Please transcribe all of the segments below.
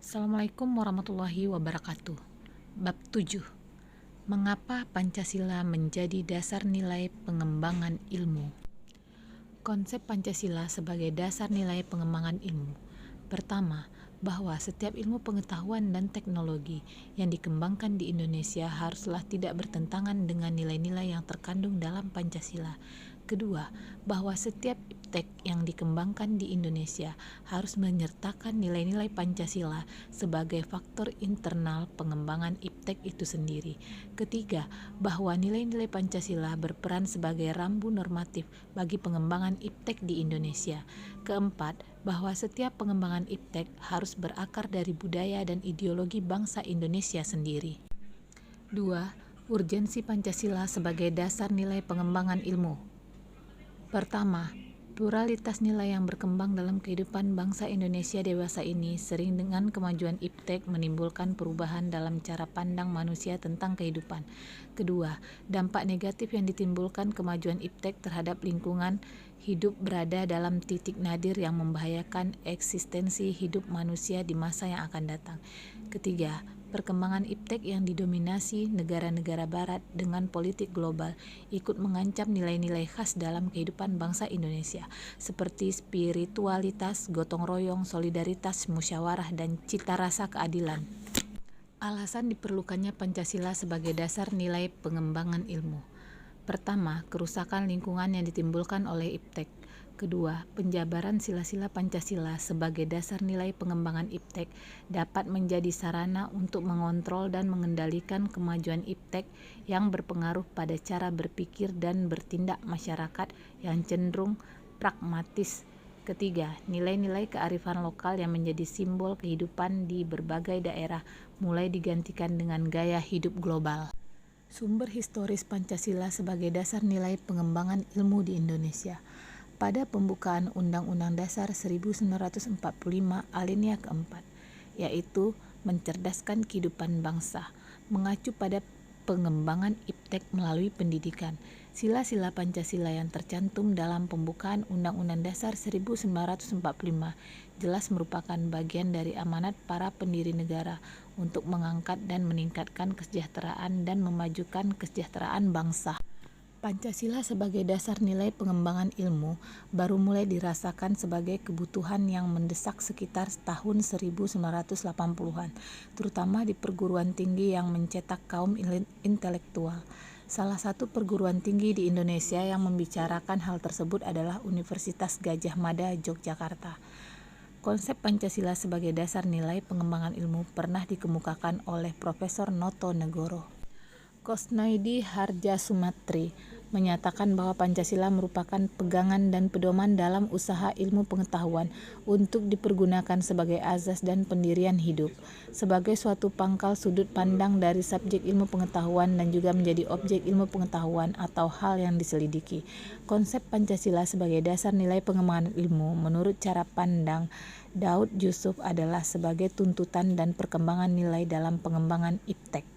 Assalamualaikum warahmatullahi wabarakatuh. Bab 7. Mengapa Pancasila menjadi dasar nilai pengembangan ilmu? Konsep Pancasila sebagai dasar nilai pengembangan ilmu. Pertama, bahwa setiap ilmu pengetahuan dan teknologi yang dikembangkan di Indonesia haruslah tidak bertentangan dengan nilai-nilai yang terkandung dalam Pancasila. Kedua, bahwa setiap iptek yang dikembangkan di Indonesia harus menyertakan nilai-nilai Pancasila sebagai faktor internal pengembangan iptek itu sendiri. Ketiga, bahwa nilai-nilai Pancasila berperan sebagai rambu normatif bagi pengembangan iptek di Indonesia. Keempat, bahwa setiap pengembangan iptek harus berakar dari budaya dan ideologi bangsa Indonesia sendiri. 2. Urgensi Pancasila sebagai dasar nilai pengembangan ilmu. Pertama, pluralitas nilai yang berkembang dalam kehidupan bangsa Indonesia dewasa ini sering dengan kemajuan iptek menimbulkan perubahan dalam cara pandang manusia tentang kehidupan. Kedua, dampak negatif yang ditimbulkan kemajuan iptek terhadap lingkungan hidup berada dalam titik nadir yang membahayakan eksistensi hidup manusia di masa yang akan datang. Ketiga, perkembangan iptek yang didominasi negara-negara barat dengan politik global ikut mengancam nilai-nilai khas dalam kehidupan bangsa Indonesia seperti spiritualitas, gotong royong, solidaritas, musyawarah, dan cita rasa keadilan. Alasan diperlukannya Pancasila sebagai dasar nilai pengembangan ilmu. Pertama, kerusakan lingkungan yang ditimbulkan oleh iptek. Kedua, penjabaran sila-sila Pancasila sebagai dasar nilai pengembangan iptek dapat menjadi sarana untuk mengontrol dan mengendalikan kemajuan iptek yang berpengaruh pada cara berpikir dan bertindak masyarakat yang cenderung pragmatis. Ketiga, nilai-nilai kearifan lokal yang menjadi simbol kehidupan di berbagai daerah mulai digantikan dengan gaya hidup global. Sumber historis Pancasila sebagai dasar nilai pengembangan ilmu di Indonesia. Pada pembukaan Undang-Undang Dasar 1945 alinea keempat, yaitu mencerdaskan kehidupan bangsa, mengacu pada pengembangan iptek melalui pendidikan. Sila-sila Pancasila yang tercantum dalam pembukaan Undang-Undang Dasar 1945 jelas merupakan bagian dari amanat para pendiri negara untuk mengangkat dan meningkatkan kesejahteraan dan memajukan kesejahteraan bangsa. Pancasila sebagai dasar nilai pengembangan ilmu baru mulai dirasakan sebagai kebutuhan yang mendesak sekitar tahun 1980-an, terutama di perguruan tinggi yang mencetak kaum intelektual. Salah satu perguruan tinggi di Indonesia yang membicarakan hal tersebut adalah Universitas Gadjah Mada, Yogyakarta. Konsep Pancasila sebagai dasar nilai pengembangan ilmu pernah dikemukakan oleh Profesor Noto Negoro. Kusnaidi Harjasumatri menyatakan bahwa Pancasila merupakan pegangan dan pedoman dalam usaha ilmu pengetahuan untuk dipergunakan sebagai azas dan pendirian hidup, sebagai suatu pangkal sudut pandang dari subjek ilmu pengetahuan dan juga menjadi objek ilmu pengetahuan atau hal yang diselidiki. Konsep Pancasila sebagai dasar nilai pengembangan ilmu menurut cara pandang Daud Yusuf adalah sebagai tuntutan dan perkembangan nilai dalam pengembangan iptek.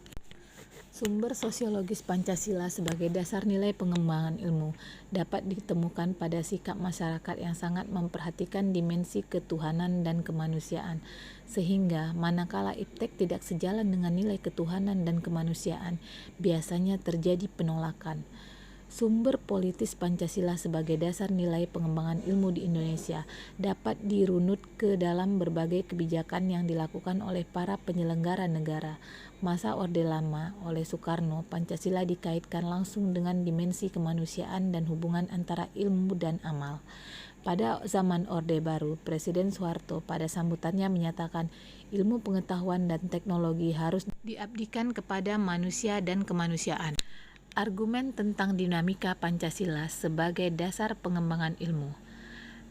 Sumber sosiologis Pancasila sebagai dasar nilai pengembangan ilmu dapat ditemukan pada sikap masyarakat yang sangat memperhatikan dimensi ketuhanan dan kemanusiaan, sehingga manakala iptek tidak sejalan dengan nilai ketuhanan dan kemanusiaan, biasanya terjadi penolakan. Sumber politis Pancasila sebagai dasar nilai pengembangan ilmu di Indonesia dapat dirunut ke dalam berbagai kebijakan yang dilakukan oleh para penyelenggara negara. Masa Orde Lama oleh Soekarno, Pancasila dikaitkan langsung dengan dimensi kemanusiaan dan hubungan antara ilmu dan amal. Pada zaman Orde Baru, Presiden Soeharto pada sambutannya menyatakan ilmu pengetahuan dan teknologi harus diabdikan kepada manusia dan kemanusiaan. Argumen tentang dinamika Pancasila sebagai dasar pengembangan ilmu.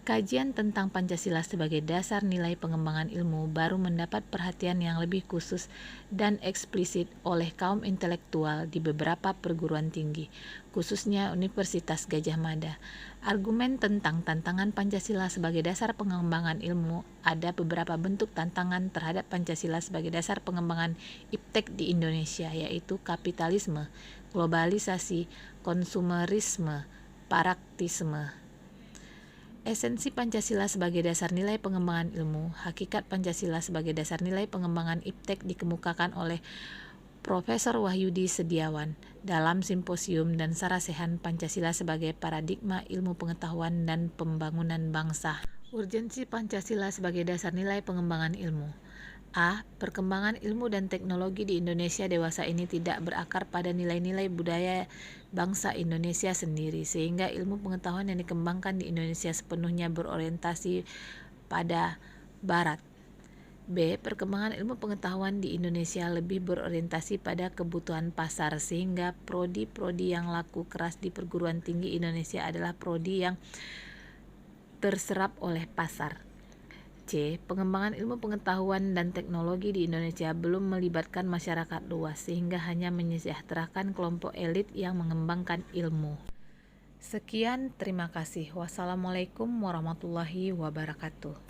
Kajian tentang Pancasila sebagai dasar nilai pengembangan ilmu baru mendapat perhatian yang lebih khusus dan eksplisit oleh kaum intelektual di beberapa perguruan tinggi, khususnya Universitas Gadjah Mada. Argumen tentang tantangan Pancasila sebagai dasar pengembangan ilmu. Ada beberapa bentuk tantangan terhadap Pancasila sebagai dasar pengembangan iptek di Indonesia, yaitu kapitalisme, globalisasi, konsumerisme, praktisme. Esensi Pancasila sebagai dasar nilai pengembangan ilmu. Hakikat Pancasila sebagai dasar nilai pengembangan iptek dikemukakan oleh Profesor Wahyudi Setiawan dalam Simposium dan Sarasehan Pancasila sebagai Paradigma Ilmu Pengetahuan dan Pembangunan Bangsa. Urgensi Pancasila sebagai dasar nilai pengembangan ilmu. A. Perkembangan ilmu dan teknologi di Indonesia dewasa ini tidak berakar pada nilai-nilai budaya bangsa Indonesia sendiri, sehingga ilmu pengetahuan yang dikembangkan di Indonesia sepenuhnya berorientasi pada Barat. B. Perkembangan ilmu pengetahuan di Indonesia lebih berorientasi pada kebutuhan pasar, sehingga prodi-prodi yang laku keras di perguruan tinggi Indonesia adalah prodi yang terserap oleh pasar. C. Pengembangan ilmu pengetahuan dan teknologi di Indonesia belum melibatkan masyarakat luas, sehingga hanya menyejahterakan kelompok elit yang mengembangkan ilmu. Sekian, terima kasih. Wassalamualaikum warahmatullahi wabarakatuh.